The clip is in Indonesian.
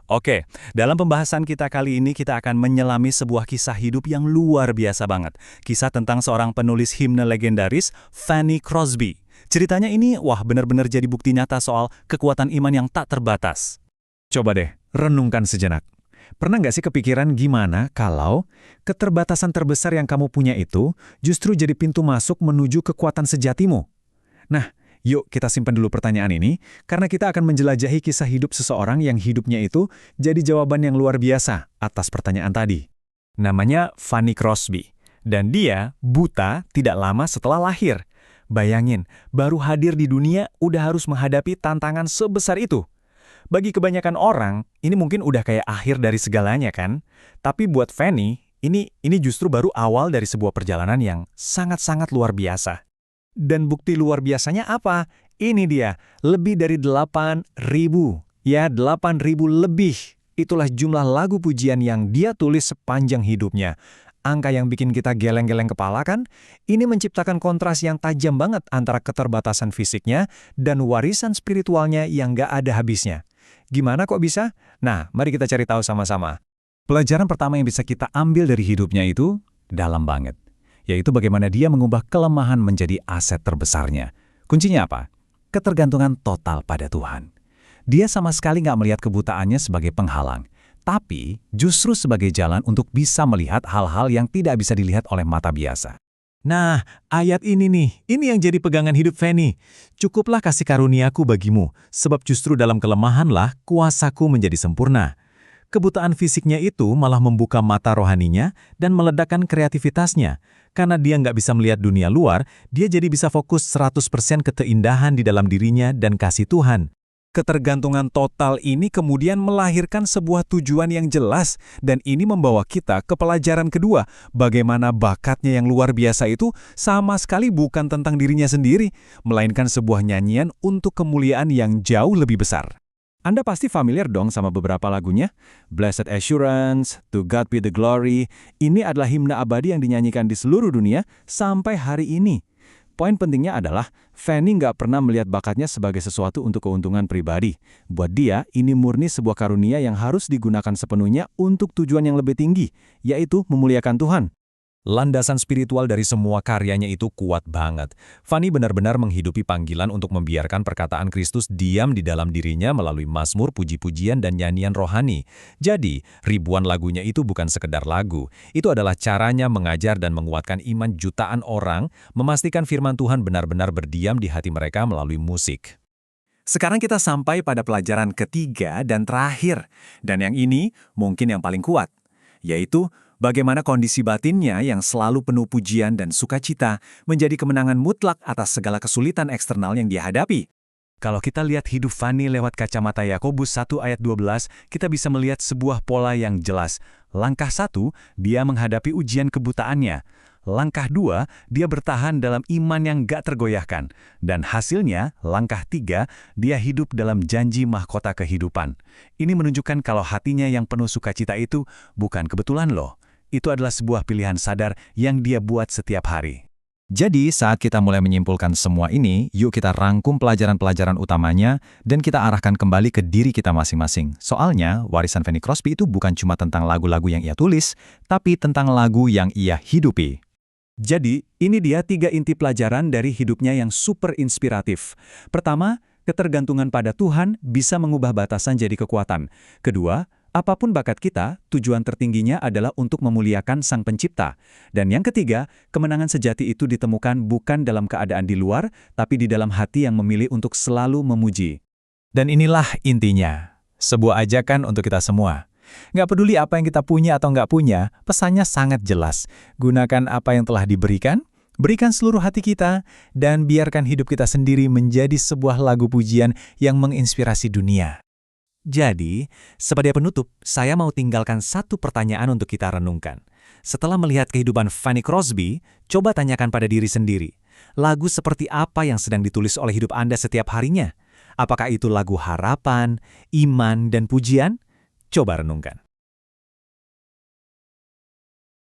Oke, dalam pembahasan kita kali ini kita akan menyelami sebuah kisah hidup yang luar biasa banget. Kisah tentang seorang penulis himne legendaris, Fanny Crosby. Ceritanya ini, wah benar-benar jadi bukti nyata soal kekuatan iman yang tak terbatas. Coba deh, renungkan sejenak. Pernah nggak sih kepikiran gimana kalau keterbatasan terbesar yang kamu punya itu justru jadi pintu masuk menuju kekuatan sejatimu? Nah, yuk kita simpan dulu pertanyaan ini, karena kita akan menjelajahi kisah hidup seseorang yang hidupnya itu jadi jawaban yang luar biasa atas pertanyaan tadi. Namanya Fanny Crosby, dan dia buta tidak lama setelah lahir. Bayangin, baru hadir di dunia udah harus menghadapi tantangan sebesar itu. Bagi kebanyakan orang, ini mungkin udah kayak akhir dari segalanya kan? Tapi buat Fanny, ini justru baru awal dari sebuah perjalanan yang sangat-sangat luar biasa. Dan bukti luar biasanya apa? Ini dia, lebih dari 8.000. Ya, 8.000 lebih. Itulah jumlah lagu pujian yang dia tulis sepanjang hidupnya. Angka yang bikin kita geleng-geleng kepala kan? Ini menciptakan kontras yang tajam banget antara keterbatasan fisiknya dan warisan spiritualnya yang gak ada habisnya. Gimana kok bisa? Nah, mari kita cari tahu sama-sama. Pelajaran pertama yang bisa kita ambil dari hidupnya itu dalam banget. Yaitu bagaimana dia mengubah kelemahan menjadi aset terbesarnya. Kuncinya apa? Ketergantungan total pada Tuhan. Dia sama sekali nggak melihat kebutaannya sebagai penghalang, tapi justru sebagai jalan untuk bisa melihat hal-hal yang tidak bisa dilihat oleh mata biasa. Nah, ayat ini nih, ini yang jadi pegangan hidup Fanny. Cukuplah kasih karuniaku bagimu, sebab justru dalam kelemahanlah kuasaku menjadi sempurna. Kebutaan fisiknya itu malah membuka mata rohaninya dan meledakkan kreativitasnya. Karena dia nggak bisa melihat dunia luar, dia jadi bisa fokus 100% ke keindahan di dalam dirinya dan kasih Tuhan. Ketergantungan total ini kemudian melahirkan sebuah tujuan yang jelas, dan ini membawa kita ke pelajaran kedua, bagaimana bakatnya yang luar biasa itu sama sekali bukan tentang dirinya sendiri, melainkan sebuah nyanyian untuk kemuliaan yang jauh lebih besar. Anda pasti familiar dong sama beberapa lagunya. Blessed Assurance, To God Be the Glory. Ini adalah himne abadi yang dinyanyikan di seluruh dunia sampai hari ini. Poin pentingnya adalah, Fanny nggak pernah melihat bakatnya sebagai sesuatu untuk keuntungan pribadi. Buat dia, ini murni sebuah karunia yang harus digunakan sepenuhnya untuk tujuan yang lebih tinggi, yaitu memuliakan Tuhan. Landasan spiritual dari semua karyanya itu kuat banget. Fanny benar-benar menghidupi panggilan untuk membiarkan perkataan Kristus diam di dalam dirinya melalui mazmur, puji-pujian, dan nyanyian rohani. Jadi, ribuan lagunya itu bukan sekedar lagu. Itu adalah caranya mengajar dan menguatkan iman jutaan orang, memastikan firman Tuhan benar-benar berdiam di hati mereka melalui musik. Sekarang kita sampai pada pelajaran ketiga dan terakhir. Dan yang ini mungkin yang paling kuat, yaitu bagaimana kondisi batinnya yang selalu penuh pujian dan sukacita menjadi kemenangan mutlak atas segala kesulitan eksternal yang dia hadapi. Kalau kita lihat hidup Fanny lewat kacamata Yakobus 1 ayat 12, kita bisa melihat sebuah pola yang jelas. Langkah 1, dia menghadapi ujian kebutaannya. Langkah 2, dia bertahan dalam iman yang gak tergoyahkan. Dan hasilnya, langkah 3, dia hidup dalam janji mahkota kehidupan. Ini menunjukkan kalau hatinya yang penuh sukacita itu bukan kebetulan loh. Itu adalah sebuah pilihan sadar yang dia buat setiap hari. Jadi, saat kita mulai menyimpulkan semua ini, yuk kita rangkum pelajaran-pelajaran utamanya dan kita arahkan kembali ke diri kita masing-masing. Soalnya, warisan Fanny Crosby itu bukan cuma tentang lagu-lagu yang ia tulis, tapi tentang lagu yang ia hidupi. Jadi, ini dia 3 inti pelajaran dari hidupnya yang super inspiratif. Pertama, ketergantungan pada Tuhan bisa mengubah batasan jadi kekuatan. Kedua, apapun bakat kita, tujuan tertingginya adalah untuk memuliakan Sang Pencipta. Dan yang ketiga, kemenangan sejati itu ditemukan bukan dalam keadaan di luar, tapi di dalam hati yang memilih untuk selalu memuji. Dan inilah intinya, sebuah ajakan untuk kita semua. Nggak peduli apa yang kita punya atau nggak punya, pesannya sangat jelas. Gunakan apa yang telah diberikan, berikan seluruh hati kita, dan biarkan hidup kita sendiri menjadi sebuah lagu pujian yang menginspirasi dunia. Jadi, sebagai penutup, saya mau tinggalkan satu pertanyaan untuk kita renungkan. Setelah melihat kehidupan Fanny Crosby, coba tanyakan pada diri sendiri, lagu seperti apa yang sedang ditulis oleh hidup Anda setiap harinya? Apakah itu lagu harapan, iman, dan pujian? Coba renungkan.